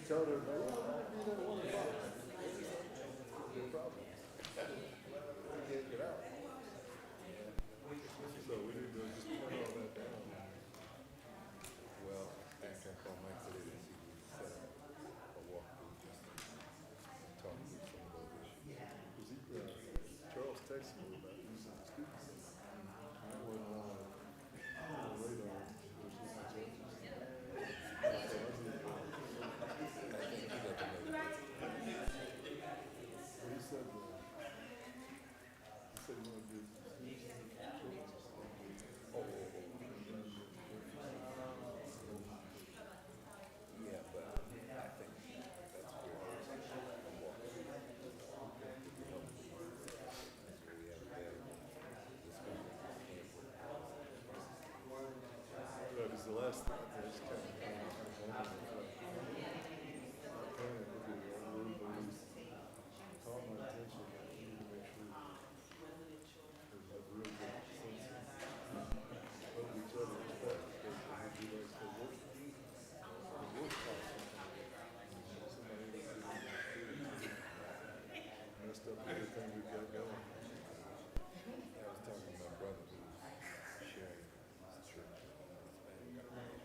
Tell everybody, well, I'll be there at 1 o'clock. No problem. We can't get out. So we need to just turn all that down. Well, after I called Mike today, to see if we can set up a walkthrough just to talk through some of those issues. Because Charles texted me about using the students. I wasn't on the radar. He said he wanted to do Yeah, but I think that's where a walkthrough could be helpful. That's what we have available. This because the last thing I just kind of caught my attention. I need to make sure there's a real good sense of each other respect, because we do like the work costs somebody messed up everything we've got going. I was talking to my brother who's sharing his church and his family.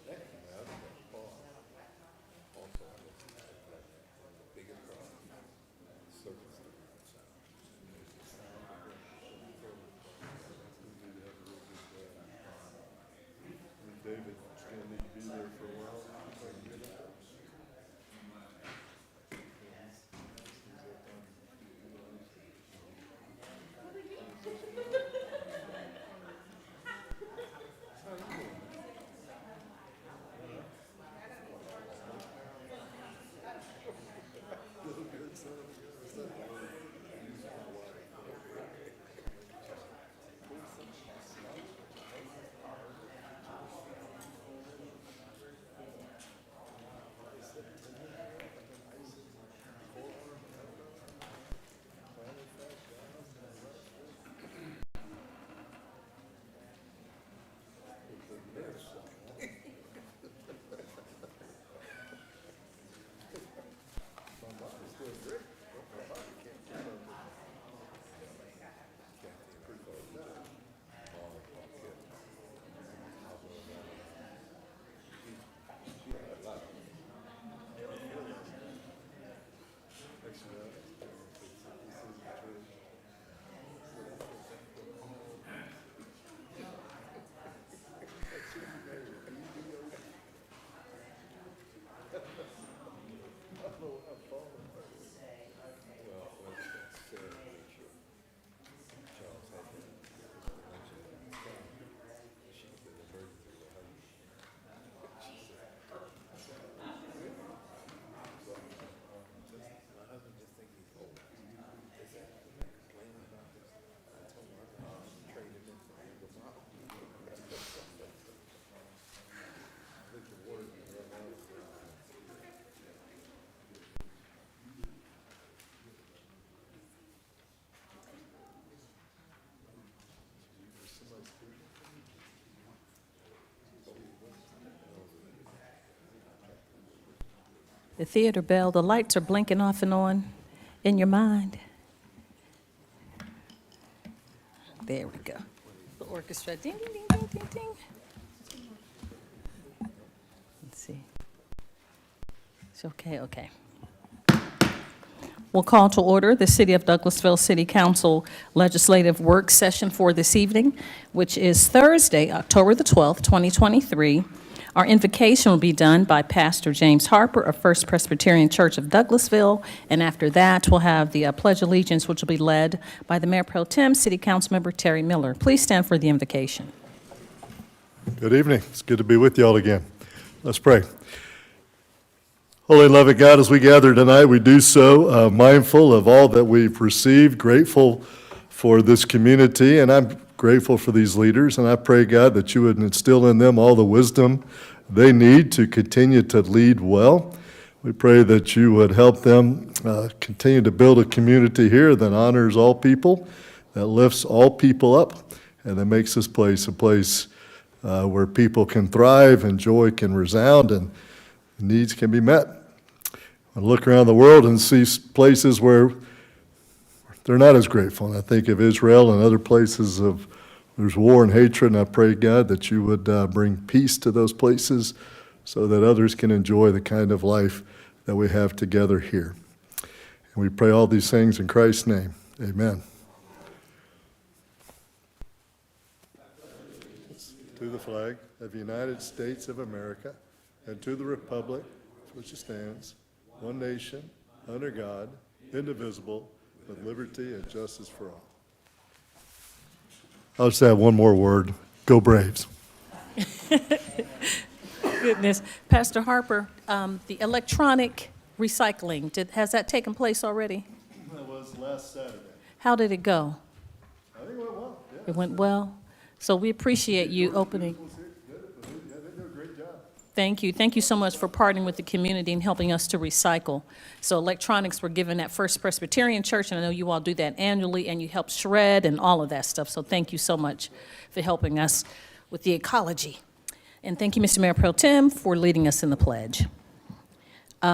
That came out of that Paul. Also, I looked at that. The biggest problem is surface outside. David still need to be there for a while. The theater bell, the lights are blinking off and on in your mind. There we go. The orchestra, ding, ding, ding, ding, ding, ding. Let's see. It's okay, okay. We'll call to order the City of Douglasville City Council Legislative Work Session for this evening, which is Thursday, October the 12th, 2023. Our invocation will be done by Pastor James Harper of First Presbyterian Church of Douglasville, and after that, we'll have the Pledge of Allegiance, which will be led by the Mayor Pro Tem, City Council Member Terry Miller. Please stand for the invocation. Good evening. It's good to be with you all again. Let's pray. Holy and loving God, as we gather tonight, we do so mindful of all that we've received, grateful for this community, and I'm grateful for these leaders, and I pray, God, that you would instill in them all the wisdom they need to continue to lead well. We pray that you would help them continue to build a community here that honors all people, that lifts all people up, and that makes this place a place where people can thrive and joy can resound and needs can be met. I look around the world and see places where they're not as grateful. And I think of Israel and other places of there's war and hatred, and I pray, God, that you would bring peace to those places so that others can enjoy the kind of life that we have together here. And we pray all these things in Christ's name. Amen. To the flag of the United States of America and to the republic for which it stands, one nation, under God, indivisible, with liberty and justice for all. I'll just add one more word. Go Braves. Goodness. Pastor Harper, the electronic recycling, has that taken place already? That was last Saturday. How did it go? I think it went well. Yeah. It went well? So we appreciate you opening. Yeah, they do a great job. Thank you. Thank you so much for partnering with the community and helping us to recycle. So electronics were given at First Presbyterian Church, and I know you all do that annually, and you help shred and all of that stuff. So thank you so much for helping us with the ecology. And thank you, Mr. Mayor Pro Tem, for leading us in the pledge.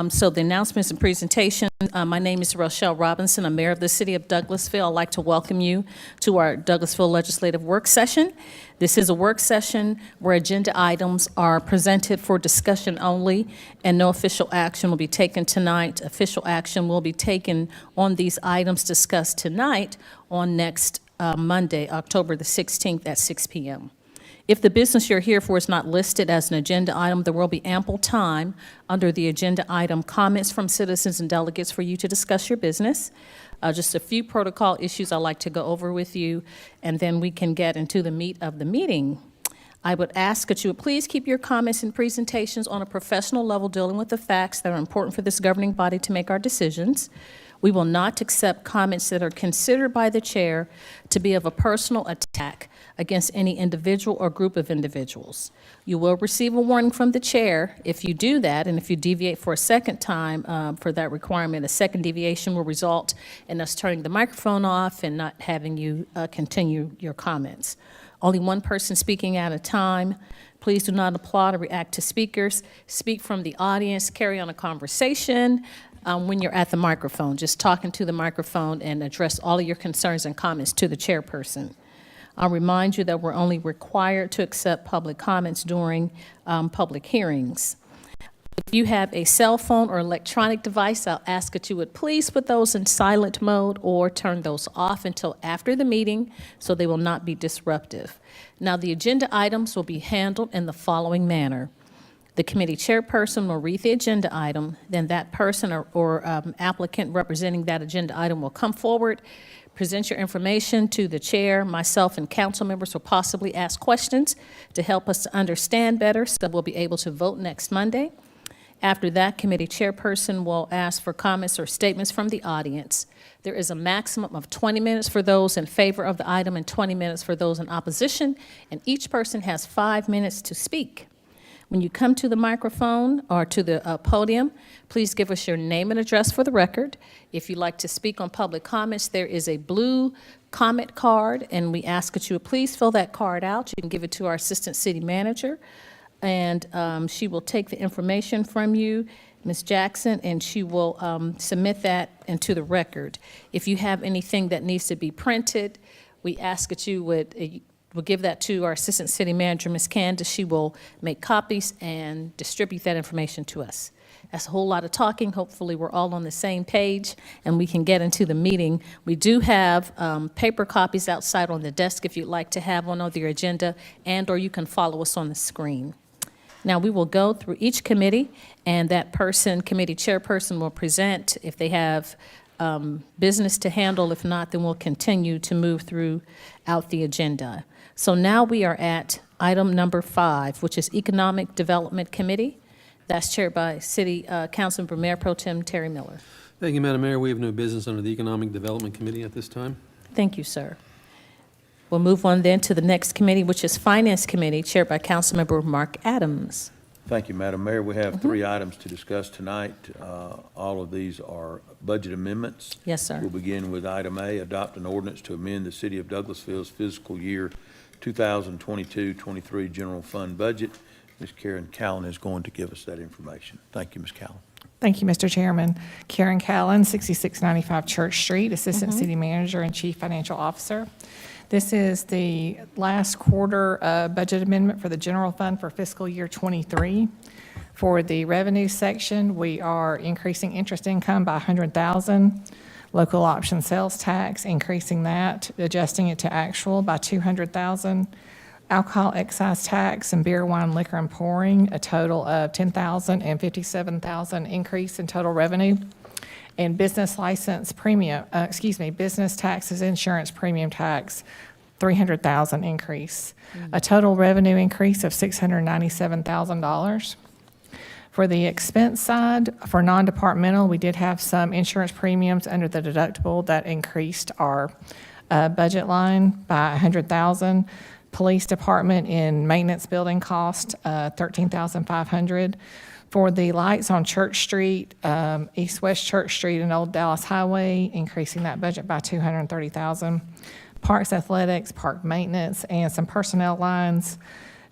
So the announcements and presentation, my name is Rochelle Robinson. I'm mayor of the city of Douglasville. I'd like to welcome you to our Douglasville Legislative Work Session. This is a work session where agenda items are presented for discussion only, and no official action will be taken tonight. Official action will be taken on these items discussed tonight on next Monday, October the 16th at 6 p.m. If the business you're here for is not listed as an agenda item, there will be ample time under the agenda item comments from citizens and delegates for you to discuss your business. Just a few protocol issues I'd like to go over with you, and then we can get into the meat of the meeting. I would ask that you would please keep your comments and presentations on a professional level, dealing with the facts that are important for this governing body to make our decisions. We will not accept comments that are considered by the chair to be of a personal attack against any individual or group of individuals. You will receive a warning from the chair if you do that, and if you deviate for a second time for that requirement, a second deviation will result in us turning the microphone off and not having you continue your comments. Only one person speaking at a time. Please do not applaud or react to speakers. Speak from the audience, carry on a conversation when you're at the microphone, just talking to the microphone, and address all of your concerns and comments to the chairperson. I'll remind you that we're only required to accept public comments during public hearings. If you have a cell phone or electronic device, I'll ask that you would please put those in silent mode or turn those off until after the meeting so they will not be disruptive. Now, the agenda items will be handled in the following manner. The committee chairperson will read the agenda item, then that person or applicant representing that agenda item will come forward, present your information to the chair. Myself and council members will possibly ask questions to help us to understand better so that we'll be able to vote next Monday. After that, committee chairperson will ask for comments or statements from the audience. There is a maximum of 20 minutes for those in favor of the item and 20 minutes for those in opposition, and each person has 5 minutes to speak. When you come to the microphone or to the podium, please give us your name and address for the record. If you'd like to speak on public comments, there is a blue comment card, and we ask that you would please fill that card out. You can give it to our assistant city manager, and she will take the information from you, Ms. Jackson, and she will submit that into the record. If you have anything that needs to be printed, we ask that you would we'll give that to our Assistant City Manager, Ms. Candace. She will make copies and distribute that information to us. That's a whole lot of talking. Hopefully, we're all on the same page and we can get into the meeting. We do have paper copies outside on the desk if you'd like to have one on your agenda, and/or you can follow us on the screen. Now, we will go through each committee, and that person, committee chairperson, will present if they have business to handle. If not, then we'll continue to move throughout the agenda. So now we are at item number 5, which is Economic Development Committee. That's chaired by City Councilmember Mayor Pro Tem Terry Miller. Thank you, Madam Mayor. We have no business under the Economic Development Committee at this time. Thank you, sir. We'll move on then to the next committee, which is Finance Committee, chaired by Councilmember Mark Adams. Thank you, Madam Mayor. We have 3 items to discuss tonight. All of these are budget amendments. Yes, sir. We'll begin with item A, adopt an ordinance to amend the City of Douglasville's fiscal year 2022-23 general fund budget. Ms. Karen Callan is going to give us that information. Thank you, Ms. Callan. Thank you, Mr. Chairman. Karen Callan, 6695 Church Street, Assistant City Manager and Chief Financial Officer. This is the last quarter budget amendment for the general fund for fiscal year '23. For the revenue section, we are increasing interest income by $100,000, local option sales tax, increasing that, adjusting it to actual by $200,000, alcohol excise tax and beer, wine, liquor, and pouring, a total of $10,000 and $57,000 increase in total revenue. And business license premium, business taxes, insurance premium tax, $300,000 increase. A total revenue increase of $697,000. For the expense side, for non-departmental, we did have some insurance premiums under the deductible that increased our budget line by $100,000. Police department in maintenance building cost, $13,500. For the lights on Church Street, East-West Church Street and Old Dallas Highway, increasing that budget by $230,000. Parks athletics, park maintenance, and some personnel lines.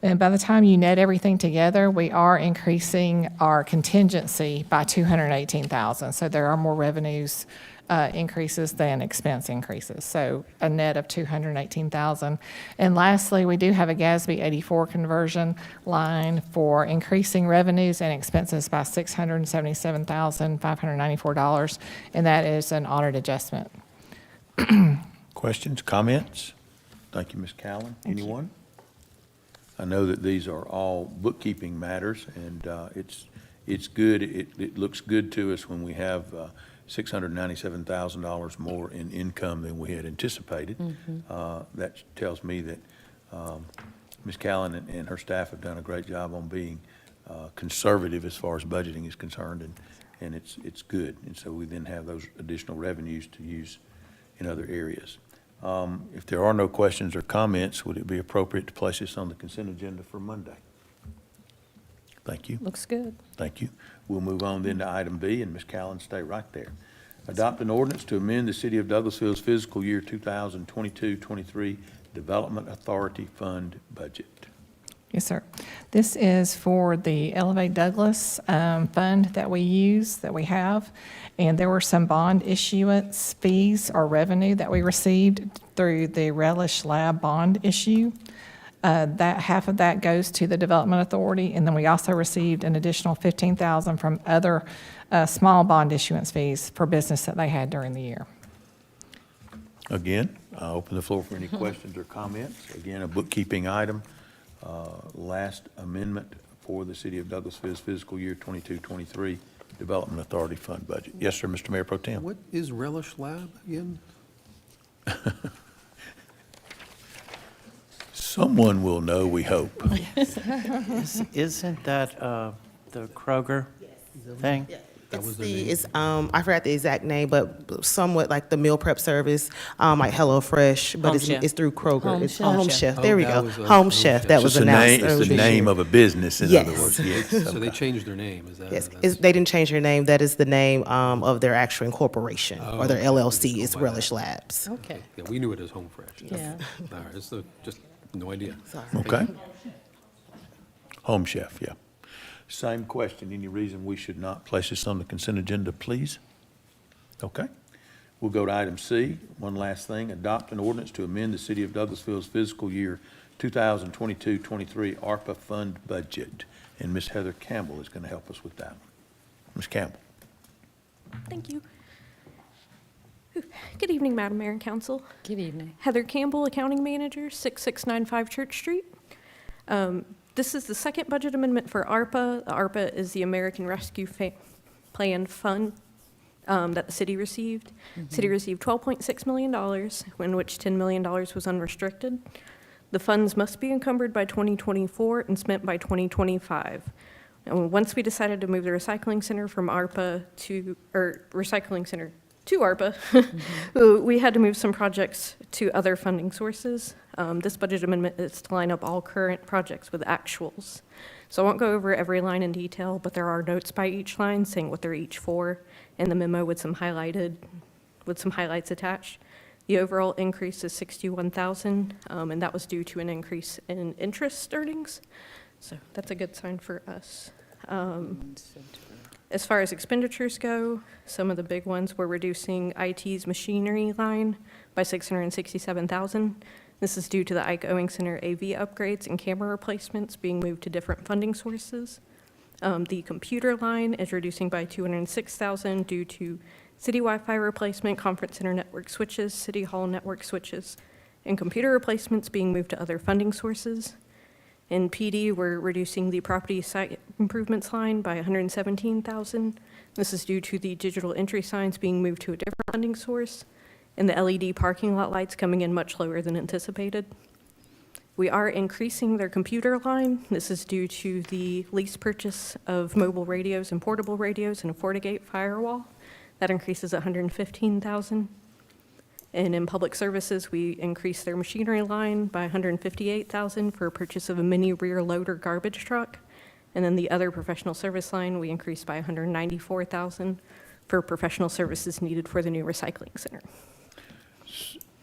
And by the time you net everything together, we are increasing our contingency by $218,000. So there are more revenues increases than expense increases. So a net of $218,000. And lastly, we do have a GASB 84 conversion line for increasing revenues and expenses by $677,594, and that is an audit adjustment. Questions, comments? Thank you, Ms. Callan. Anyone? I know that these are all bookkeeping matters, and it's good. It looks good to us when we have $697,000 more in income than we had anticipated. That tells me that Ms. Callan and her staff have done a great job on being conservative as far as budgeting is concerned, and it's good. And so we then have those additional revenues to use in other areas. If there are no questions or comments, would it be appropriate to place this on the consent agenda for Monday? Thank you. Looks good. Thank you. We'll move on then to item B, and Ms. Callan, stay right there. Adopt an ordinance to amend the City of Douglasville's fiscal year 2022-23 Development Authority Fund budget. Yes, sir. This is for the Elevate Douglas fund that we have. And there were some bond issuance fees or revenue that we received through the Relish Lab bond issue. That half of that goes to the Development Authority, and then we also received an additional $15,000 from other small bond issuance fees for business that they had during the year. Again, I'll open the floor for any questions or comments. Again, a bookkeeping item. Last amendment for the City of Douglasville's fiscal year 22-23 Development Authority Fund budget. Yes, sir, Mr. Mayor Pro Tem. What is Relish Lab again? Someone will know, we hope. Isn't that the Kroger thing? That was It's their the, name? it's, I forgot the exact name, but somewhat like the meal prep service, like HelloFresh, but Home Chef. it's through Kroger. Home It's Chef. Home Chef, there we Oh, that go. was a Home Home Chef, Chef. that So was it's the name, announced it's earlier the this name year. of a business, in other Yes. words, yes. So they Okay. changed their name, is that? Yes, that's- they didn't change their name, that is the name of their actual incorporation, or their okay. LLC, it's Go by that. Relish Labs. Okay. Yeah, we knew it as Home Fresh. Yeah. All right, it's just no idea. Sorry. Okay. Home Chef, yeah. Same question. Any reason we should not place this on the consent agenda, please? Okay. We'll go to item C. One last thing. Adopt an ordinance to amend the City of Douglasville's fiscal year 2022-23 ARPA fund budget. And Ms. Heather Campbell is going to help us with that one. Ms. Campbell. Thank you. Good evening, Madam Mayor and Council. Good evening. Heather Campbell, Accounting Manager, 6695 Church Street. This is the second budget amendment for ARPA. The ARPA is the American Rescue Plan Fund that the city received. City received $12.6 million, in which $10 million was unrestricted. The funds must be encumbered by 2024 and spent by 2025. And once we decided to move the recycling center from ARPA to, or recycling center to ARPA, we had to move some projects to other funding sources. This budget amendment is to line up all current projects with actuals. So I won't go over every line in detail, but there are notes by each line saying what they're each for, and the memo with some highlights attached. The overall increase is 61,000, and that was due to an increase in interest earnings. So that's a good sign for us. As far as expenditures go, some of the big ones, we're reducing IT's machinery line by 667,000. This is due to the Ike Owing Center AV upgrades and camera replacements being moved to different funding sources. The computer line is reducing by 206,000 due to city Wi-Fi replacement, conference center network switches, city hall network switches, and computer replacements being moved to other funding sources. In PD, we're reducing the property site improvements line by 117,000. This is due to the digital entry signs being moved to a different funding source, and the LED parking lot lights coming in much lower than anticipated. We are increasing their computer line. This is due to the lease purchase of mobile radios and portable radios and a FortiGate firewall. That increases 115,000. And in public services, we increased their machinery line by 158,000 for purchase of a mini rear loader garbage truck. And then the other professional service line, we increased by 194,000 for professional services needed for the new recycling center.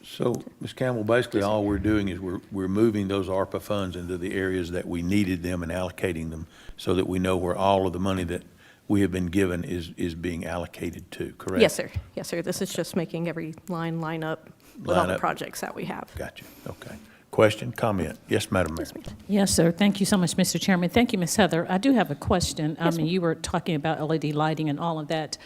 So, Ms. Campbell, basically all we're doing is we're moving those ARPA funds into the areas that we needed them and allocating them so that we know where all of the money that we have been given is being allocated to, correct? Yes, sir. Yes, sir. This is just making every line up with all Line the up. projects that we have. Gotcha, okay. Question, comment? Yes, Madam Mayor. Yes, sir. Thank you so much, Mr. Chairman. Thank you, Ms. Heather. I do have a question. I mean, you were talking about LED lighting and all of that.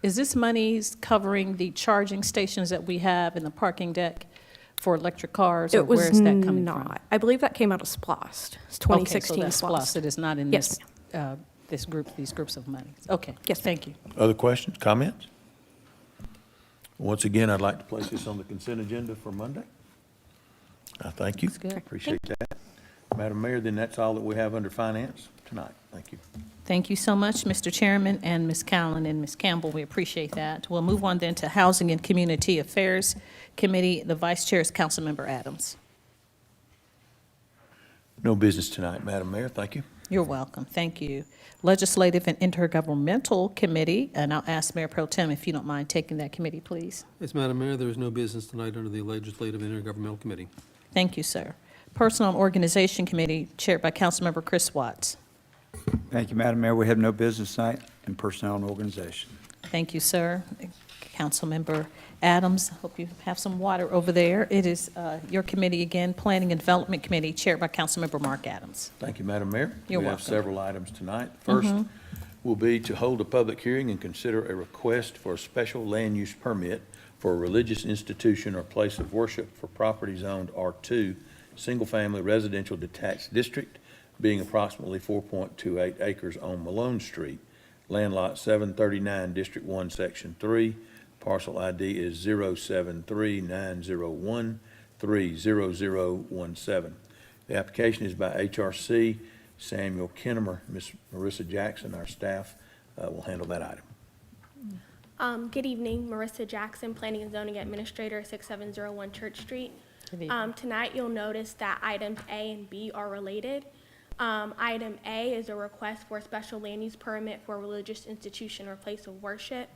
Is this money covering the charging stations that we have in the parking deck for electric cars? Or It was where is that coming from? not. I believe that came out of SPOST. It's Okay, 2016 so that's SPOST. It is not in Yes, these groups of money. Okay. Yes. Thank you. Other questions, comments? Once again, I'd like to place this on the consent agenda for Monday. Thank you. That's good. Appreciate that. Madam Mayor, then that's all that we have under finance tonight. Thank you. Thank you so much, Mr. Chairman and Ms. Callen and Ms. Campbell. We appreciate that. We'll move on then to Housing and Community Affairs Committee. The Vice Chair is Councilmember Adams. No business tonight, Madam Mayor. Thank you. You're welcome. Thank you. Legislative and Intergovernmental Committee, and I'll ask Mayor Pro Tem if you don't mind taking that committee, please. Yes, Madam Mayor, there is no business tonight under the Legislative and Intergovernmental Committee. Thank you, sir. Personnel and Organization Committee, chaired by Councilmember Chris Watts. Thank you, Madam Mayor. We have no business tonight in Personnel and Organization. Thank you, sir. Councilmember Adams, hope you have some water over there. It is your committee again, Planning and Development Committee, chaired by Councilmember Mark Adams. Thank you, Madam Mayor. You're We have welcome. several items tonight. First will be to hold a public hearing and consider a request for a special land use permit for a religious institution or place of worship for property zoned R2, single-family residential detached district, being approximately 4.28 acres on Malone Street, land lot 739, District 1, Section 3. Parcel ID is 07390130017. The application is by HRC Samuel Kinnemer. Ms. Marissa Jackson, our staff, will handle that item. Good evening, Marissa Jackson, Planning and Zoning Administrator, 6701 Church Street. Good evening. Tonight, you'll notice that items A and B are related. Item A is a request for a special land use permit for a religious institution or place of worship.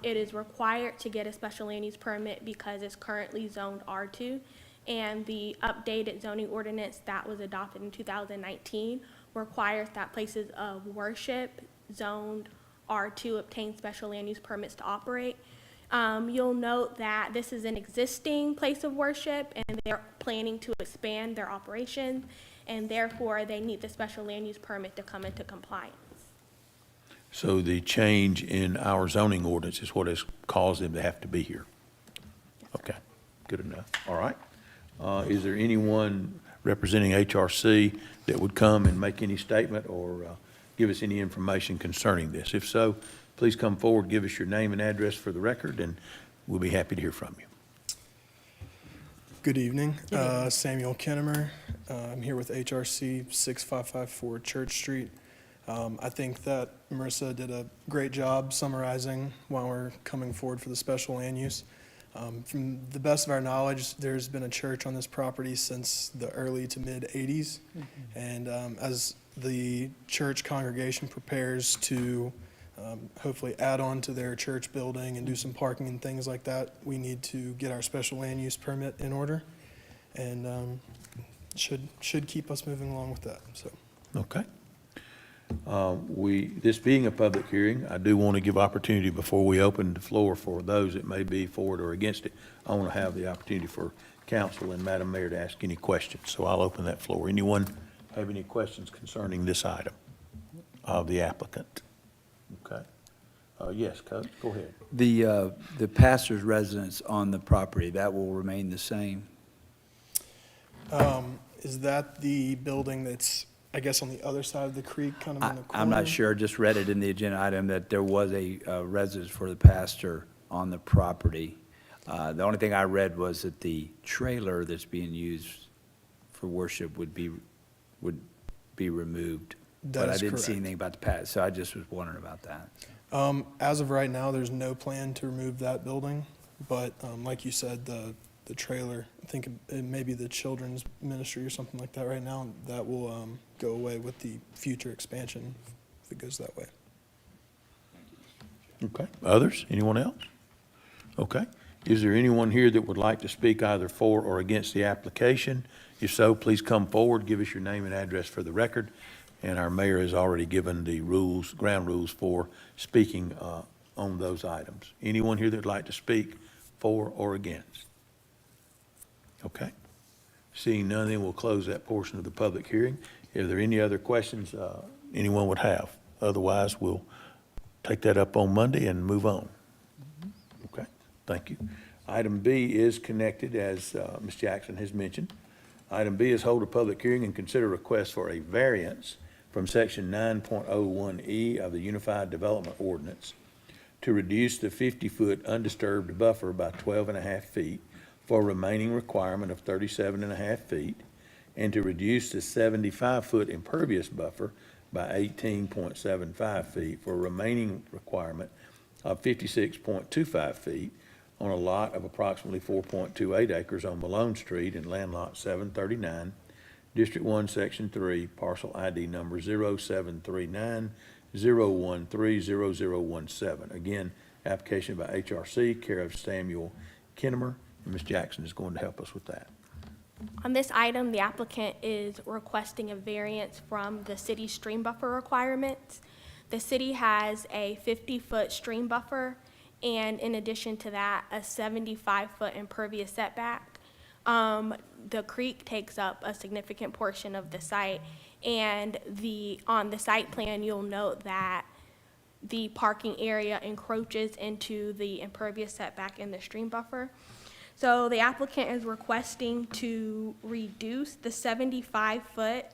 It is required to get a special land use permit because it's currently zoned R2, and the updated zoning ordinance that was adopted in 2019 requires that places of worship zoned R2 obtain special land use permits to operate. You'll note that this is an existing place of worship, and they're planning to expand their operations, and therefore they need the special land use permit to come into compliance. So the change in our zoning ordinance is what has caused them to have to be here. Okay, good enough. All right. Is there anyone representing HRC that would come and make any statement or give us any information concerning this? If so, please come forward, give us your name and address for the record, and we'll be happy to hear from you. Good evening. Samuel Kinnemer. I'm here with HRC 6554 Church Street. I think that Marissa did a great job summarizing why we're coming forward for the special land use. From the best of our knowledge, there's been a church on this property since the early to mid-'80s. And as the church congregation prepares to hopefully add on to their church building and do some parking and things like that, we need to get our special land use permit in order. And should keep us moving along with that, so. Okay. This being a public hearing, I do want to give opportunity before we open the floor for those that may be for it or against it. I want to have the opportunity for council and Madam Mayor to ask any questions, so I'll open that floor. Anyone have any questions concerning this item of the applicant? Okay. Yes, Coach, go ahead. The pastor's residence on the property, that will remain the same? Is that the building that's, I guess, on the other side of the creek, kind of in the corner? I'm not sure, just read it in the agenda item that there was a residence for the pastor on the property. The only thing I read was that the trailer that's being used for worship would be removed. That But I is didn't see correct. anything about the past, so I just was wondering about that. As of right now, there's no plan to remove that building, but like you said, the trailer, I think it may be the children's ministry or something like that right now, that will go away with the future expansion if it goes that way. Okay. Others? Anyone else? Okay. Is there anyone here that would like to speak either for or against the application? If so, please come forward, give us your name and address for the record. And our mayor has already given the rules, ground rules for speaking on those items. Anyone here that would like to speak for or against? Okay. Seeing none, then we'll close that portion of the public hearing. If there are any other questions anyone would have, otherwise we'll take that up on Monday and move on. Okay, thank you. Item B is connected, as Ms. Jackson has mentioned. Item B is hold a public hearing and consider request for a variance from Section 9.01E of the Unified Development Ordinance to reduce the 50-foot undisturbed buffer by 12.5 feet for a remaining requirement of 37.5 feet, and to reduce the 75-foot impervious buffer by 18.75 feet for a remaining requirement of 56.25 feet on a lot of approximately 4.28 acres on Malone Street in land lot 739, District 1, Section 3, parcel ID number 0739-013-0017. Again, application by HRC, care of Samuel Kinnemer. Ms. Jackson is going to help us with that. On this item, the applicant is requesting a variance from the city's stream buffer requirements. The city has a 50-foot stream buffer, and in addition to that, a 75-foot impervious setback. The creek takes up a significant portion of the site, and on the site plan, you'll note that the parking area encroaches into the impervious setback in the stream buffer. So the applicant is requesting to reduce the 75-foot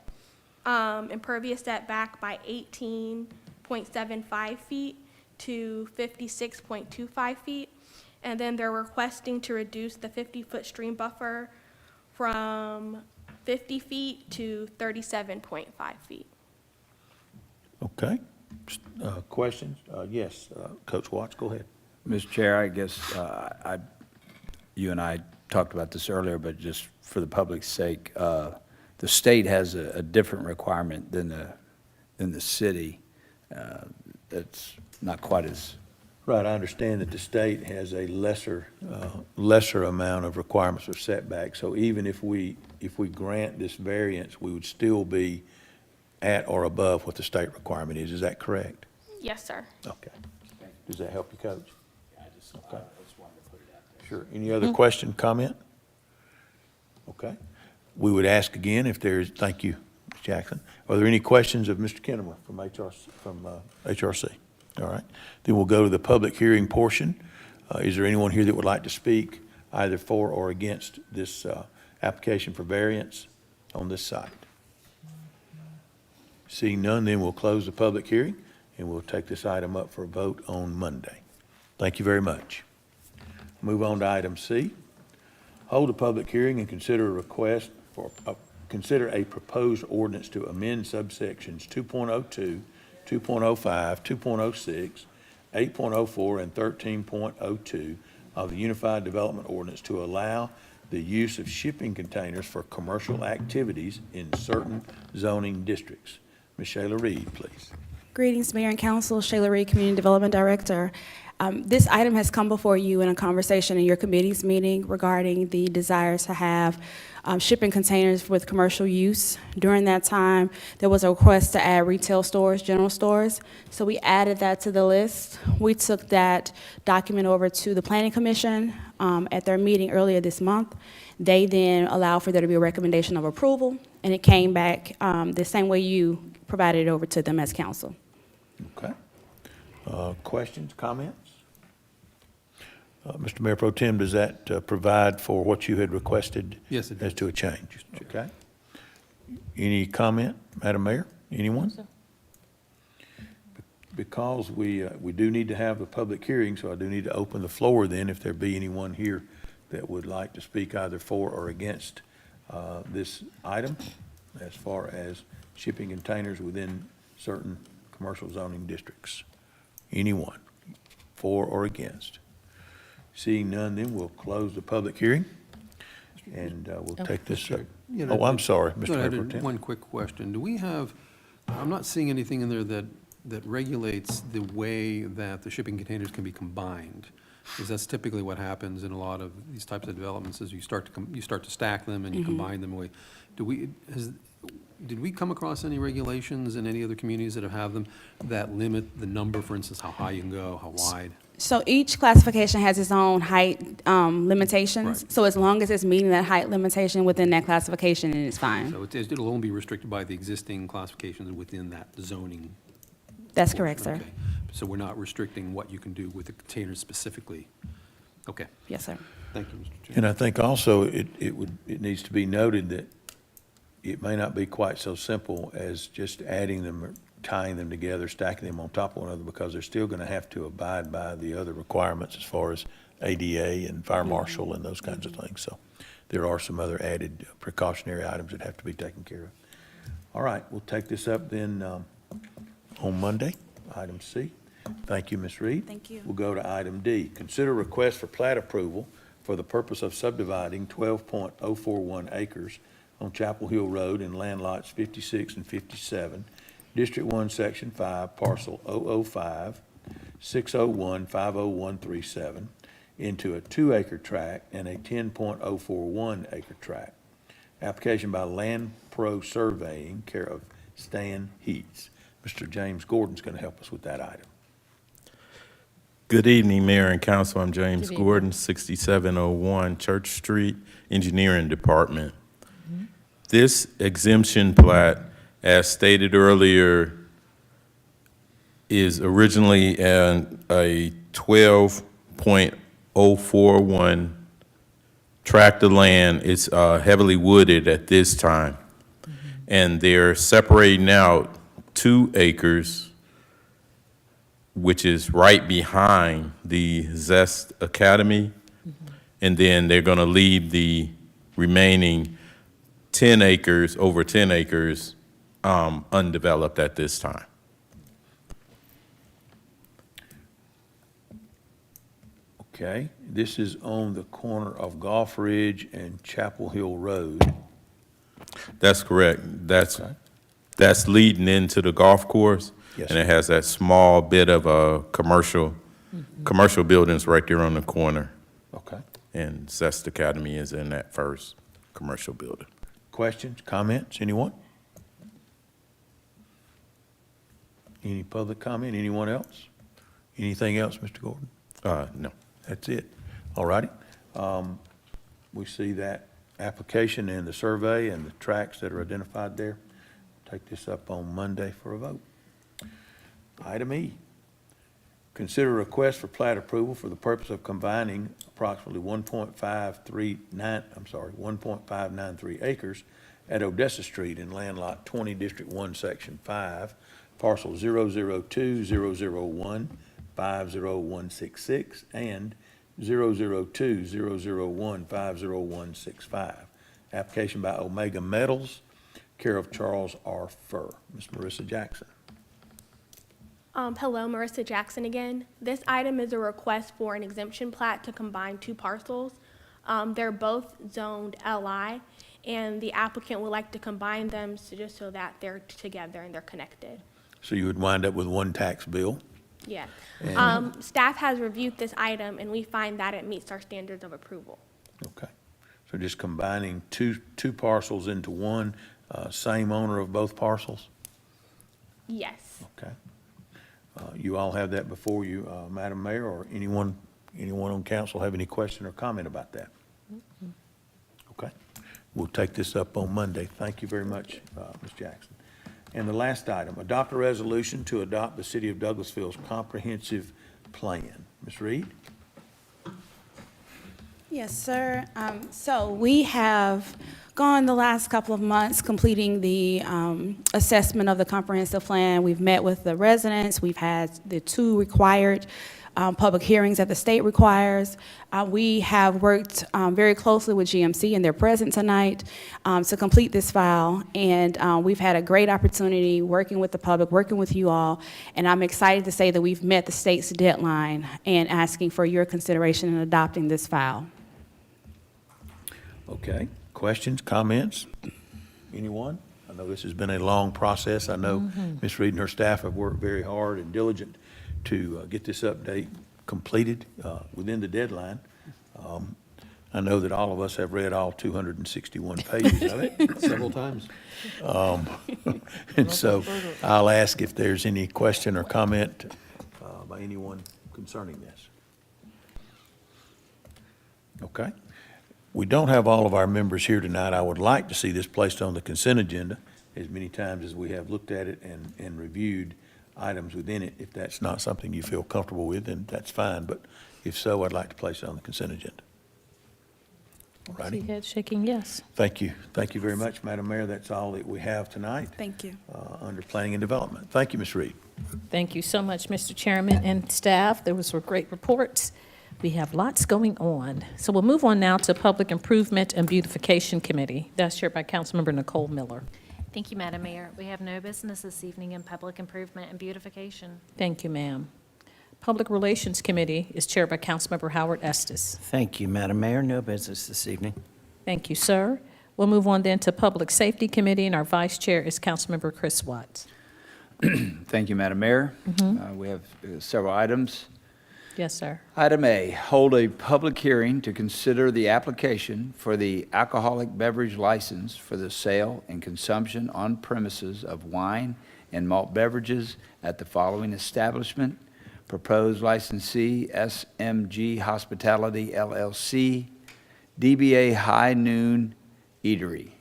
impervious setback by 18.75 feet to 56.25 feet. And then they're requesting to reduce the 50-foot stream buffer from 50 feet to 37.5 feet. Okay. Questions? Yes, Coach Watts, go ahead. Mr. Chair, I guess you and I talked about this earlier, but just for the public's sake, the state has a different requirement than the city. That's not quite as. Right, I understand that the state has a lesser amount of requirements for setbacks. So even if we grant this variance, we would still be at or above what the state requirement is. Is that correct? Yes, sir. Okay. Does that help you, Coach? Yeah, I just wanted to put it out there. Sure. Any other question, comment? Okay. We would ask again if there's, thank you, Ms. Jackson. Are there any questions of Mr. Kinnemer from HRC? All right. Then we'll go to the public hearing portion. Is there anyone here that would like to speak either for or against this application for variance on this site? Seeing none, then we'll close the public hearing and we'll take this item up for a vote on Monday. Thank you very much. Move on to item C. Hold a public hearing and consider a request for, consider a proposed ordinance to amend subsections 2.02 2.05, 2.06, 8.04, and 13.02 of the Unified Development Ordinance to allow the use of shipping containers for commercial activities in certain zoning districts. Ms. Shayla Reed, please. Greetings, Mayor and Council. Shayla Reed, Community Development Director. This item has come before you in a conversation in your committee's meeting regarding the desire to have shipping containers with commercial use. During that time, there was a request to add retail stores, general stores, so we added that to the list. We took that document over to the Planning Commission at their meeting earlier this month. They then allowed for there to be a recommendation of approval, and it came back the same way you provided it over to them as council. Okay. Questions, comments? Mr. Mayor Pro Tem, does that provide for what you had requested? Yes, it As does. to a change? Okay. Any comment, Madam Mayor? Anyone? Because we do need to have a public hearing, so I do need to open the floor then, if there be anyone here that would like to speak either for or against this item as far as shipping containers within certain commercial zoning districts. Anyone, for or against? Seeing none, then we'll close the public hearing, and we'll take this up. You know, Oh, I'm sorry, No, Mr. I Mayor had Pro Tem. one quick question. Do we have, I'm not seeing anything in there that regulates the way that the shipping containers can be combined. Because that's typically what happens in a lot of these types of developments, is you start to stack them and you combine them away. Did we come across any regulations in any other communities that have them that limit the number, for instance, how high you can go, how wide? So each classification has its own height limitations. Right. So as long as it's meeting that height limitation within that classification, then it's fine. So it'll only be restricted by the existing classifications within that zoning? That's correct, sir. Okay. So we're not restricting what you can do with the containers specifically? Okay, Yes, sir. thank you, Mr. Chairman. And I think also it needs to be noted that it may not be quite so simple as just adding them or tying them together, stacking them on top of one another, because they're still going to have to abide by the other requirements as far as ADA and fire marshal and those kinds of things. So there are some other added precautionary items that have to be taken care of. All right, we'll take this up then on Monday, item C. Thank you, Ms. Reed. Thank you. We'll go to item D. Consider request for plat approval for the purpose of subdividing 12.041 acres on Chapel Hill Road in land lots 56 and 57, District 1, Section 5, Parcel 005, 601, 50137, into a 2-acre tract and a 10.041 acre tract. Application by Land Pro Surveying, care of Stan Heats. Mr. James Gordon's going to help us with that item. Good evening, Mayor and Council. I'm James Good evening. Gordon, 6701 Church Street, Engineering Department. This exemption plat, as stated earlier, is originally a 12.041 tract of land. It's heavily wooded at this time. And they're separating out 2 acres, which is right behind the Zest Academy. And then they're going to leave the remaining 10 acres, over 10 acres, undeveloped at this time. Okay, this is on the corner of Golf Ridge and Chapel Hill Road. That's correct. That's leading into the golf course. Yes, And it has that small bit of a commercial buildings right there on the corner. Okay. And Zest Academy is in that first commercial building. Questions, comments, anyone? Any public comment, anyone else? Anything else, Mr. Gordon? No. That's it. All righty. We see that application and the survey and the tracks that are identified there. Take this up on Monday for a vote. Item E, consider request for plat approval for the purpose of combining approximately 1.593 acres at Odessa Street in land lot 20, District 1, Section 5, parcel 002-001, 50166, and 002-001, 50165. Application by Omega Metals, care of Charles R. Furr. Ms. Marissa Jackson. Hello, Marissa Jackson again. This item is a request for an exemption plat to combine two parcels. They're both zoned LI, and the applicant would like to combine them just so that they're together and they're connected. So you would wind up with one tax bill? Yeah. Staff has reviewed this item, and we find that it meets our standards of approval. Okay. So just combining two parcels into one, same owner of both parcels? Yes. Okay. You all have that before you, Madam Mayor, or anyone on council have any question or comment about that? Okay. We'll take this up on Monday. Thank you very much, Ms. Jackson. And the last item, adopt a resolution to adopt the City of Douglasville's comprehensive plan. Ms. Reed? Yes, sir. So we have gone the last couple of months completing the assessment of the comprehensive plan. We've met with the residents. We've had the 2 required public hearings that the state requires. We have worked very closely with GMC, and they're present tonight to complete this file. And we've had a great opportunity working with the public, working with you all. And I'm excited to say that we've met the state's deadline and asking for your consideration in adopting this file. Okay. Questions, comments? Anyone? I know this has been a long process. I know Ms. Reed and her staff have worked very hard and diligent to get this update completed within the deadline. I know that all of us have read all 261 pages of it. Several times. And so I'll ask if there's any question or comment by anyone concerning this. Okay. We don't have all of our members here tonight. I would like to see this placed on the consent agenda as many times as we have looked at it and reviewed items within it. If that's not something you feel comfortable with, then that's fine. But if so, I'd like to place it on the consent agenda. All See righty. head shaking yes. Thank you. Thank you very much, Madam Mayor. That's all that we have tonight Thank you. under Planning and Development. Thank you, Ms. Reed. Thank you so much, Mr. Chairman and staff. Those were great reports. We have lots going on. So we'll move on now to Public Improvement and Beautification Committee. That's chaired by Councilmember Nicole Miller. Thank you, Madam Mayor. We have no business this evening in Public Improvement and Beautification. Thank you, ma'am. Public Relations Committee is chaired by Councilmember Howard Estes. Thank you, Madam Mayor. No business this evening. Thank you, sir. We'll move on then to Public Safety Committee, and our vice chair is Councilmember Chris Watts. Thank you, Madam Mayor. We have several items. Yes, sir. Item A, hold a public hearing to consider the application for the alcoholic beverage license for the sale and consumption on premises of wine and malt beverages at the following establishment. Proposed licensee, SMG Hospitality LLC, DBA High Noon Eatery.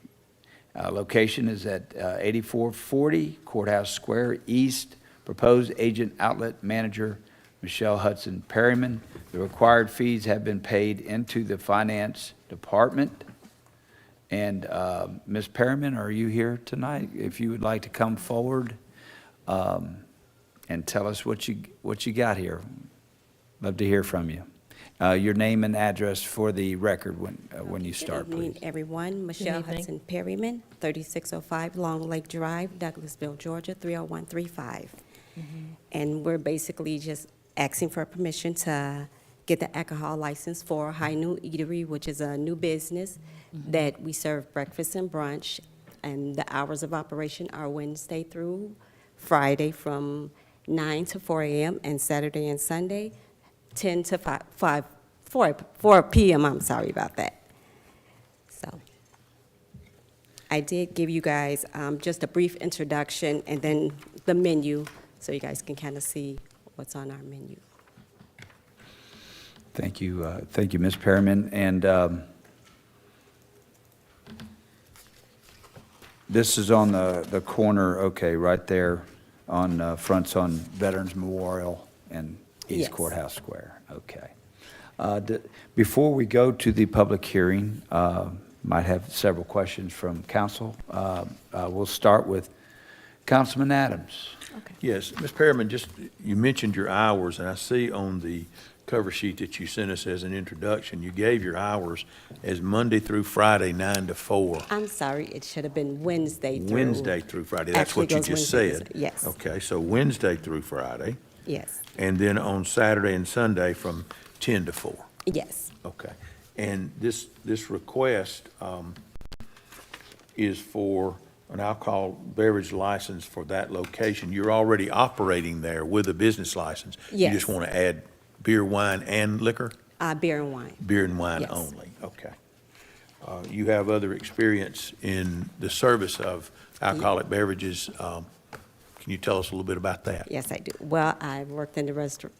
Location is at 8440 Courthouse Square East. Proposed agent outlet manager, Michelle Hudson Perryman. The required fees have been paid into the finance department. And Ms. Perryman, are you here tonight? If you would like to come forward and tell us what you got here. Love to hear from you. Your name and address for the record when you start, Good please. evening, everyone. Michelle evening. Hudson Perryman, 3605 Long Lake Drive, Douglasville, Georgia, 30135. And we're basically just asking for permission to get the alcohol license for High Noon Eatery, which is a new business that we serve breakfast and brunch. And the hours of operation are Wednesday through Friday from 9 to 4 a.m. and Saturday and Sunday, 10 to 4 p.m. I'm sorry about that. So I did give you guys just a brief introduction and then the menu so you guys can kind of see what's on our menu. Thank you, Ms. Perryman. And this is on the corner, okay, right there on fronts on Veterans Memorial and East Yes. Courthouse Square. Okay. Before we go to the public hearing, might have several questions from council. We'll start with Councilman Adams. Yes, Ms. Perryman, just, you mentioned your hours, and I see on the cover sheet that you sent us as an introduction, you gave your hours as Monday through Friday, 9 to 4. I'm sorry, it should have been Wednesday through. Wednesday through Friday, that's Actually what you goes just Wednesday, said. yes. Okay, so Wednesday through Friday, Yes, and then on Saturday and Sunday from 10 to 4. yes, Okay. And this request is for an alcohol beverage license for that location. You're already operating there with a business license. You Yes. just want to add beer, wine, and liquor? beer and wine. Beer and wine Yes. only, okay. You have other experience in the service of alcoholic beverages. Can you tell us a little bit about that? Yes, I do. Well, I worked in the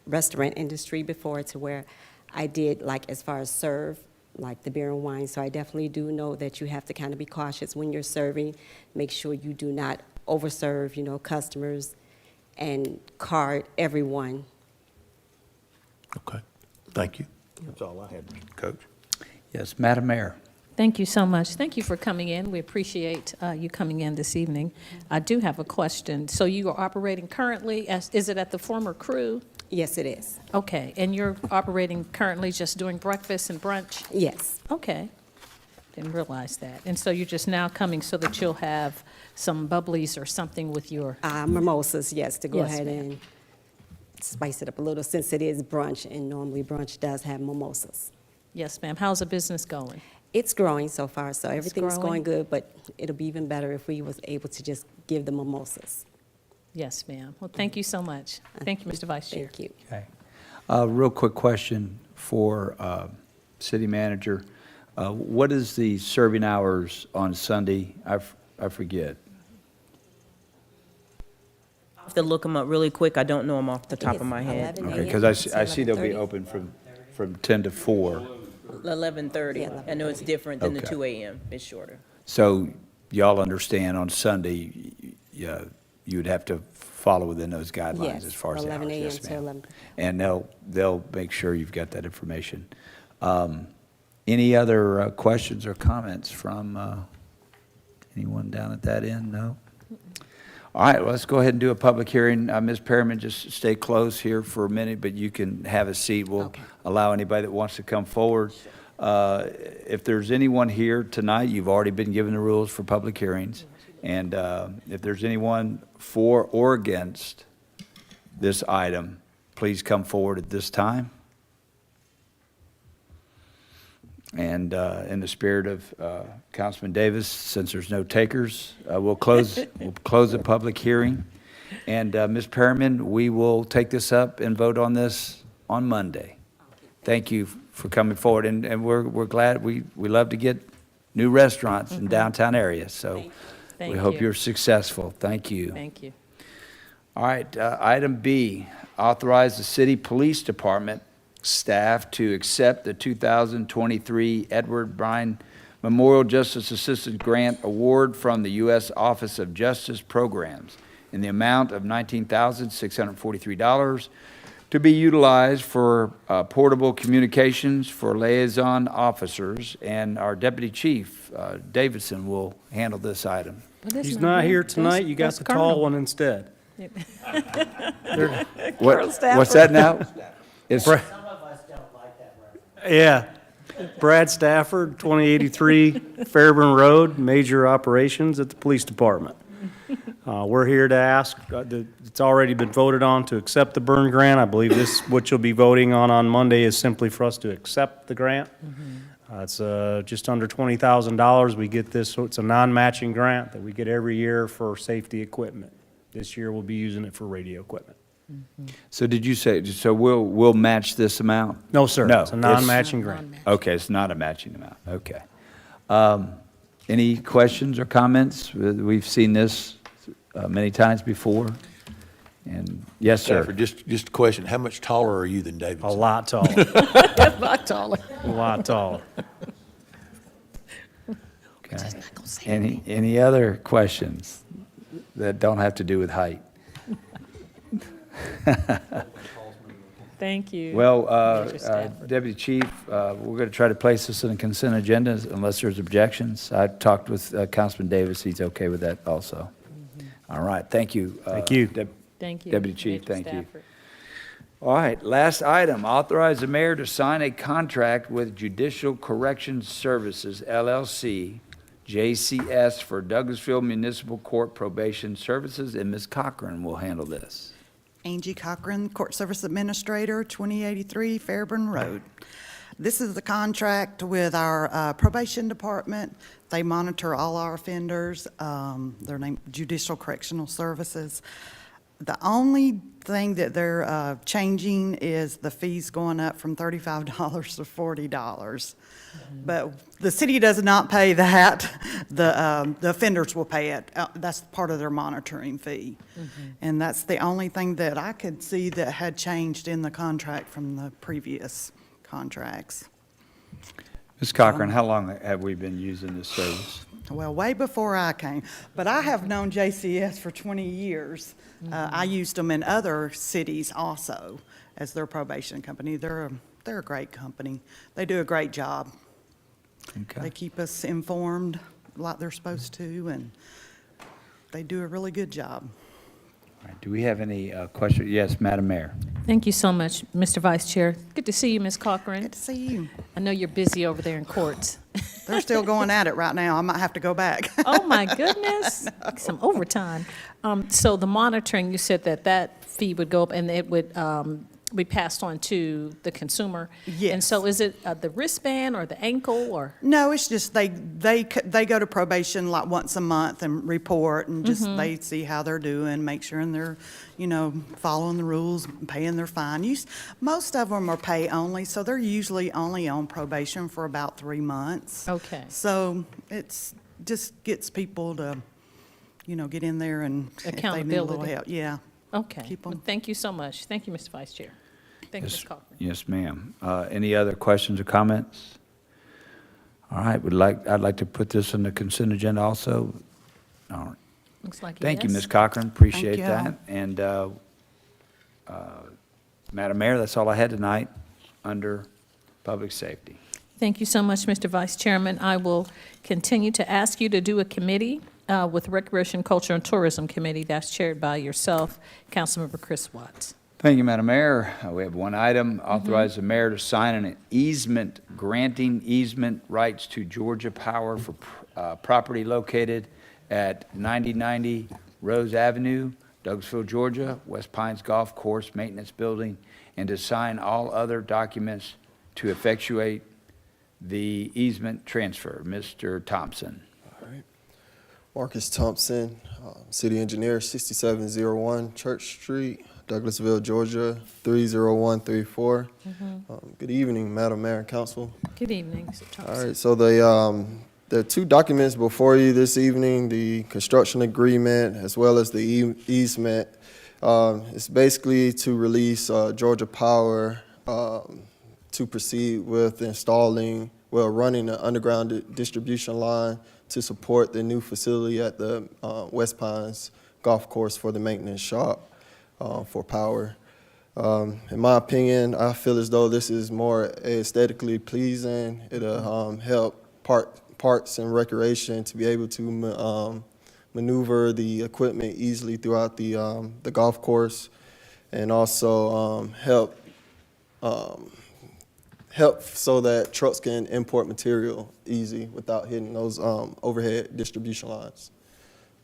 restaurant industry before to where I did, like, as far as serve, like the beer and wine. So I definitely do know that you have to kind of be cautious when you're serving. Make sure you do not overserve, customers and card everyone. Okay, thank you. That's all I had, Coach. Yes, Madam Mayor. Thank you so much. Thank you for coming in. We appreciate you coming in this evening. I do have a question. So you are operating currently, is it at the former Crew? Yes, it is. Okay, and you're operating currently just doing breakfast and brunch? Yes, Okay, didn't realize that. And so you're just now coming so that you'll have some bubblies or something with your, mimosas, yes, to go Yes, ahead ma'am. and spice it up a little since it is brunch, and normally brunch does have mimosas. yes, ma'am. How's the business going? It's growing so far, so everything's growing? going good, but it'll be even better if we was able to just give the mimosas. Yes, ma'am. Well, thank you so much. Thank you, Mr. Vice Chair. Thank you. Okay. Real quick question for City Manager. What is the serving hours on Sunday? I forget. I have to look them up really quick. I don't know them off the top It's of my head. 11 Okay, a.m. because I see they'll be 11:30. open from 10 to 4. 11:30. I know it's different than the Okay. 2 a.m. It's shorter. So y'all understand on Sunday, you would have to follow within those guidelines Yes, as far as the 11 hours. a.m. Yes, to ma'am. 11. And they'll make sure you've got that information. Any other questions or comments from anyone down at that end? No? All right, well, let's go ahead and do a public hearing. Ms. Perriman, just stay close here for a minute, but you can have a seat. We'll allow anybody that wants to come forward. If there's anyone here tonight, you've already been given the rules for public hearings. And if there's anyone for or against this item, please come forward at this time. And in the spirit of Councilman Davis, since there's no takers, we'll close the public hearing. And Ms. Perriman, we will take this up and vote on this on Monday. Thank you for coming forward, and we're glad, we love to get new restaurants in downtown areas, so Thank we hope you. you're successful. Thank you. Thank you. All right, item B, authorize the city police department staff to accept the 2023 Edward Bryan Memorial Justice Assistance Grant Award from the U.S. Office of Justice Programs in the amount of $19,643 to be utilized for portable communications for liaison officers. And our Deputy Chief, Davidson, will handle this item. But it's He's not here tonight, you got that's the tall Colonel. one instead. What's that now? It's, Yeah. Brad Stafford, 2083 Fairburn Road, major operations at the police department. We're here to ask, it's already been voted on to accept the burn grant. I believe this, what you'll be voting on Monday is simply for us to accept the grant. It's just under $20,000. We get this, so it's a non-matching grant that we get every year for safety equipment. This year, we'll be using it for radio equipment. so did you say, so we'll match this amount? No, sir. No, It's a non-matching grant. Okay, it's not a matching amount, okay. Any questions or comments? We've seen this many times before. And, yes, sir. Stafford, just a question, how much taller are you than Davidson? A lot taller, Not taller. a lot taller. Okay. Any other questions that don't have to do with height? Thank you. Well, Mr. Stafford. Deputy Chief, we're going to try to place this in a consent agenda unless there's objections. I talked with Councilman Davis, he's okay with that also. All right, thank you. Thank you. Thank you. Deputy Chief, Major thank you. Stafford. All right, last item, authorize the mayor to sign a contract with Judicial Corrections Services, LLC, JCS, for Douglasville Municipal Court Probation Services, and Ms. Cochran will handle this. Angie Cochran, Court Service Administrator, 2083 Fairburn Road. This is the contract with our probation department. They monitor all our offenders. They're named Judicial Correctional Services. The only thing that they're changing is the fees going up from $35 to $40. But the city does not pay that. The offenders will pay it. That's part of their monitoring fee. And that's the only thing that I could see that had changed in the contract from the previous contracts. Ms. Cochran, how long have we been using this service? Well, way before I came, but I have known JCS for 20 years. I used them in other cities also as their probation company. They're a great company. They do a great job. Okay. They keep us informed like they're supposed to, and they do a really good job. All right, do we have any questions? Yes, Madam Mayor. Thank you so much, Mr. Vice Chair. Good to see you, Ms. Cochran. Good to see you. I know you're busy over there in courts. They're still going at it right now. I might have to go back. Oh, my goodness. Some overtime. So the monitoring, you said that fee would go up and it would be passed on to the consumer? Yes. And so is it the wristband or the ankle or? No, it's just they go to probation like once a month and report and just they see how they're doing, make sure and they're, following the rules, paying their fine. Most of them are pay only, so they're usually only on probation for about 3 months. Okay. So it's just gets people to, get in there and if they need a little Accountability. help. Yeah. Okay. Keep 'em. Well, thank you so much. Thank you, Mr. Vice Chair. Thank you, Ms. Cochran. Yes, ma'am. Any other questions or comments? All right, I'd like to put this on the consent agenda also. All right. Looks like a Thank you, yes. Ms. Cochran, appreciate you. that. And Madam Mayor, that's all I had tonight under public safety. Thank you so much, Mr. Vice Chairman. I will continue to ask you to do a committee with Recreation, Culture, and Tourism Committee that's chaired by yourself, Councilmember Chris Watts. Thank you, Madam Mayor. We have one item, authorize the mayor to sign an easement granting easement rights to Georgia Power for property located at 9090 Rose Avenue, Douglasville, Georgia, West Pines Golf Course Maintenance Building, and to sign all other documents to effectuate the easement transfer. Mr. Thompson. Marcus Thompson, City Engineer, 6701 Church Street, Douglasville, Georgia, 30134. Good evening, Madam Mayor and Council. Good evening, Mr. Thompson. All right, so there are two documents before you this evening, the construction agreement as well as the easement. It's basically to release Georgia Power to proceed with running an underground distribution line to support the new facility at the West Pines Golf Course for the maintenance shop for power. In my opinion, I feel as though this is more aesthetically pleasing. It'll help Parks and Recreation to be able to maneuver the equipment easily throughout the golf course, and also help so that trucks can import material easy without hitting those overhead distribution lines.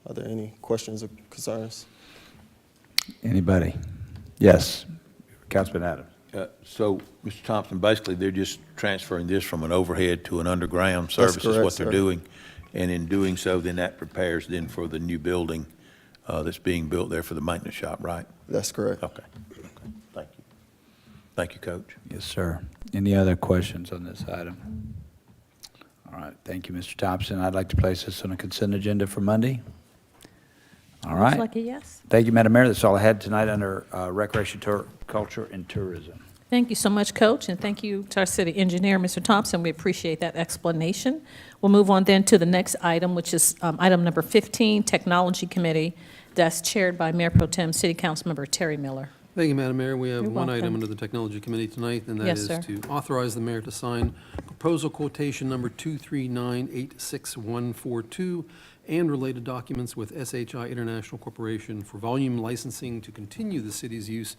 Are there any questions or concerns? Anybody? Yes, Councilman Adams. So, Mr. Thompson, basically, they're just transferring this from an overhead to an underground service is correct, what they're sir. doing. And in doing so, then that prepares then for the new building that's being built there for the maintenance shop, right? That's correct. Okay. Thank you. Thank you, Coach. Yes, sir. Any other questions on this item? All right, thank you, Mr. Thompson. I'd like to place this on a consent agenda for Monday. All Looks right. like a yes. Thank you, Madam Mayor. That's all I had tonight under Recreation, Culture, and Tourism. Thank you so much, Coach, and thank you to our city engineer, Mr. Thompson. We appreciate that explanation. We'll move on then to the next item, which is item number 15, Technology Committee, that's chaired by Mayor Pro Tem City Councilmember Terry Miller. Thank you, Madam Mayor. We have You're one welcome. item under the Technology Committee tonight, and that Yes, is sir. to authorize the mayor to sign proposal quotation number 239-86142 and related documents with SHI International Corporation for volume licensing to continue the city's use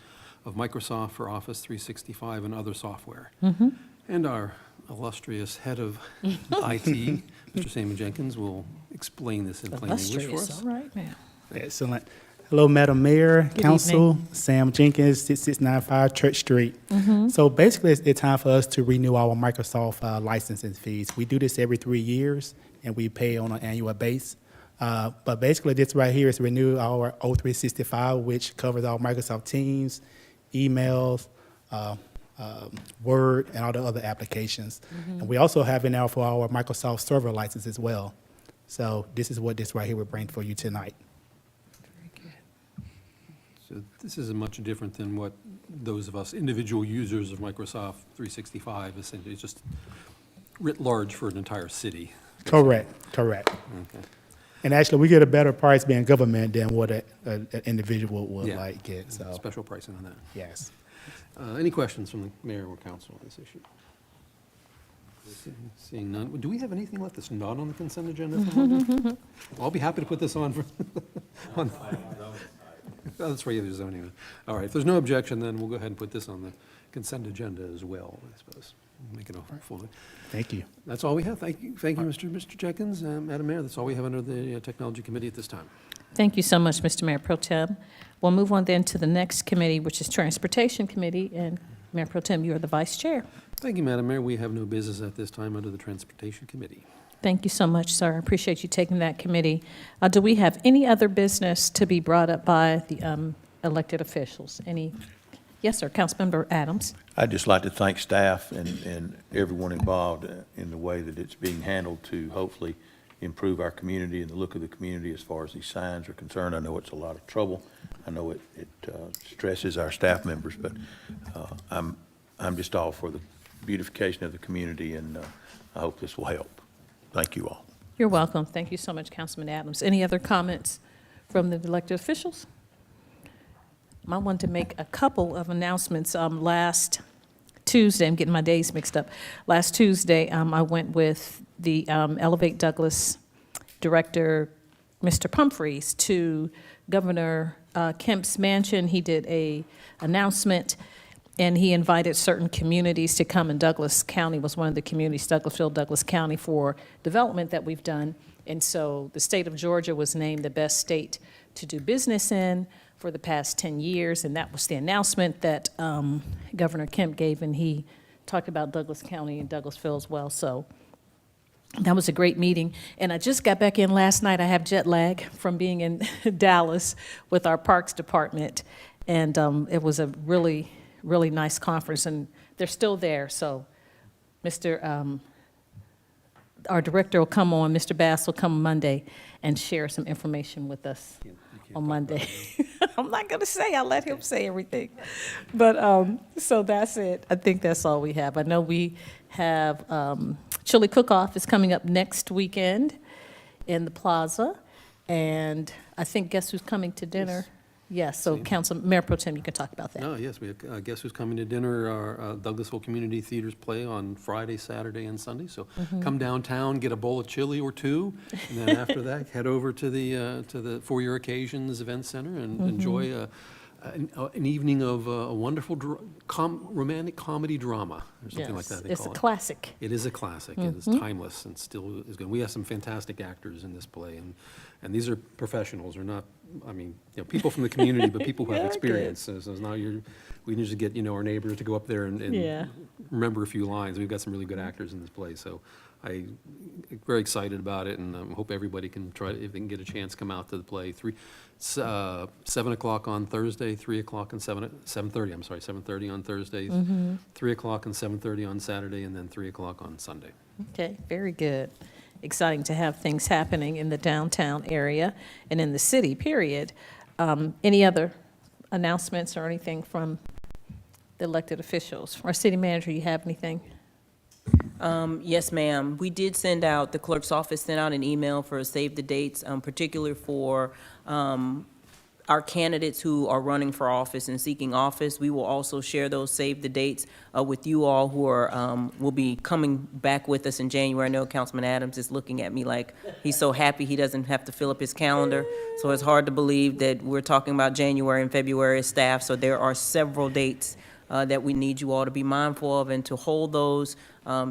of Microsoft for Office 365 and other software. Mhm. And our illustrious head of IT, Mr. Sam Jenkins, will explain this in plain English for Illustrious, us. all right now. Excellent. Hello, Madam Mayor, Good Council, evening. Sam Jenkins, 6695 Church Street. Mhm. So basically, it's time for us to renew our Microsoft licensing fees. We do this every 3 years, and we pay on an annual base. But basically, this right here is renew our O365, which covers our Microsoft Teams, emails, Word, and all the other applications. Mhm. And we also have it now for our Microsoft Server license as well. So this is what this right here will bring for you tonight. So this is much different than what those of us individual users of Microsoft 365, essentially, it's just writ large for an entire city. Correct, correct. Okay. And actually, we get a better price being government than what an individual would Yeah. like get, so. Special pricing on that. Yes. Any questions from the mayor or council on this issue? Seeing none, do we have anything left that's not on the consent agenda for Monday? I'll be happy to put this on for, on. Oh, that's right, yeah, there's zoning. All right, if there's no objection, then we'll go ahead and put this on the consent agenda as well, I suppose. Make it a full. Thank you. That's all we have. Thank you, Mr. Jenkins. Madam Mayor, that's all we have under the Technology Committee at this time. Thank you so much, Mr. Mayor Pro Tem. We'll move on then to the next committee, which is Transportation Committee, and Mayor Pro Tem, you are the vice chair. Thank you, Madam Mayor. We have no business at this time under the Transportation Committee. Thank you so much, sir. I appreciate you taking that committee. Do we have any other business to be brought up by the elected officials? Any? Yes, sir. Councilmember Adams. I'd just like to thank staff and everyone involved in the way that it's being handled to hopefully improve our community and the look of the community as far as these signs are concerned. I know it's a lot of trouble. I know it stresses our staff members, but I'm just all for the beautification of the community, and I hope this will help. Thank you all. You're welcome. Thank you so much, Councilman Adams. Any other comments from the elected officials? I wanted to make a couple of announcements. Last Tuesday, I'm getting my days mixed up. Last Tuesday, I went with the Elevate Douglas director, Mr. Pumphrey, to Governor Kemp's mansion. He did an announcement, and he invited certain communities to come, and Douglas County was one of the communities, Douglasville, Douglas County, for development that we've done. And so the state of Georgia was named the best state to do business in for the past 10 years, and that was the announcement that Governor Kemp gave, and he talked about Douglas County and Douglasville as well. So that was a great meeting. And I just got back in last night. I have jet lag from being in Dallas with our Parks Department, and it was a really, really nice conference, and they're still there. So our director will come on, Mr. Bass will come Monday and share some information with us on Monday. I'm not going to say, I'll let him say everything. But, so that's it. I think that's all we have. I know we have Chili Cook-Off is coming up next weekend in the Plaza, and I think guess who's coming to dinner? Yes, so Mayor Pro Tem, you can talk about that. Oh, yes, we have, Guess Who's Coming to Dinner, our Douglasville Community Theaters play on Friday, Saturday, and Sunday. So come downtown, get a bowl of chili or two, and then after that, head over to the For Your Occasions Event Center and enjoy an evening of a wonderful romantic comedy drama, or something like that they It's call a it. classic. It is a classic. It is timeless and still is good. We have some fantastic actors in this play, and these are professionals, or not, I mean, people from the community, but people who have experience. So it's not we need to get, our neighbors to go up there and remember a few lines. We've got some really good actors in this play, so I'm very excited about it, and hope everybody can try, if they can get a chance, come out to the play. 7 o'clock on Thursday, 3 o'clock and 7:30, I'm sorry, 7:30 on Thursdays, 3 o'clock and 7:30 on Saturday, and then 3 o'clock on Sunday. Okay, very good. Exciting to have things happening in the downtown area and in the city, period. Any other announcements or anything from the elected officials? Our city manager, you have anything? Yes, ma'am. We did send out, the clerk's office sent out an email for save the dates, particularly for our candidates who are running for office and seeking office. We will also share those save the dates with you all who are, will be coming back with us in January. I know Councilman Adams is looking at me like he's so happy he doesn't have to fill up his calendar. So it's hard to believe that we're talking about January and February as staff. So there are several dates that we need you all to be mindful of and to hold those.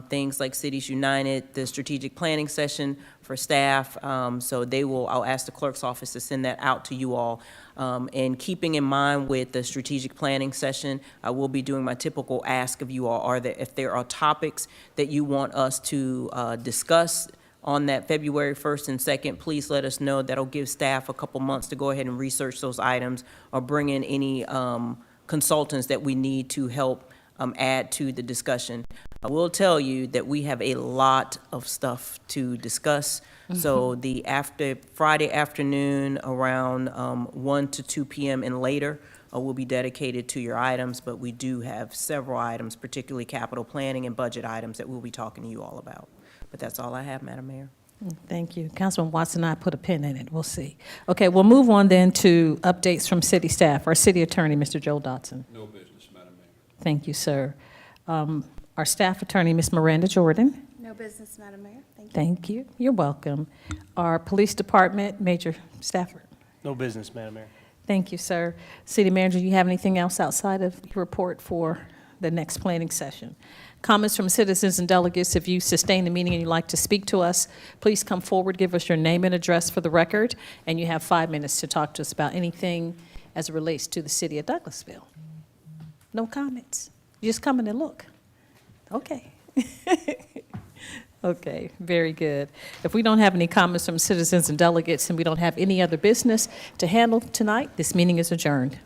Things like Cities United, the strategic planning session for staff. So I'll ask the clerk's office to send that out to you all. And keeping in mind with the strategic planning session, I will be doing my typical ask of you all, if there are topics that you want us to discuss on that February 1st and 2nd, please let us know. That'll give staff a couple months to go ahead and research those items or bring in any consultants that we need to help add to the discussion. I will tell you that we have a lot of stuff to discuss. So the Friday afternoon around 1 to 2 p.m. and later will be dedicated to your items, but we do have several items, particularly capital planning and budget items that we'll be talking to you all about. But that's all I have, Madam Mayor. Thank you. Councilman Watson and I put a pin in it. We'll see. Okay, we'll move on then to updates from city staff. Our city attorney, Mr. Joe Dotson. No business, Madam Mayor. Thank you, sir. Our staff attorney, Ms. Miranda Jordan. No business, Madam Mayor. Thank you. Thank you. You're welcome. Our police department, Major Stafford. No business, Madam Mayor. Thank you, sir. City manager, you have anything else outside of your report for the next planning session? Comments from citizens and delegates. If you sustain the meeting and you'd like to speak to us, please come forward, give us your name and address for the record, and you have 5 minutes to talk to us about anything as it relates to the city of Douglasville. No comments. You just come in and look. Okay. Okay, very good. If we don't have any comments from citizens and delegates and we don't have any other business to handle tonight, this meeting is adjourned.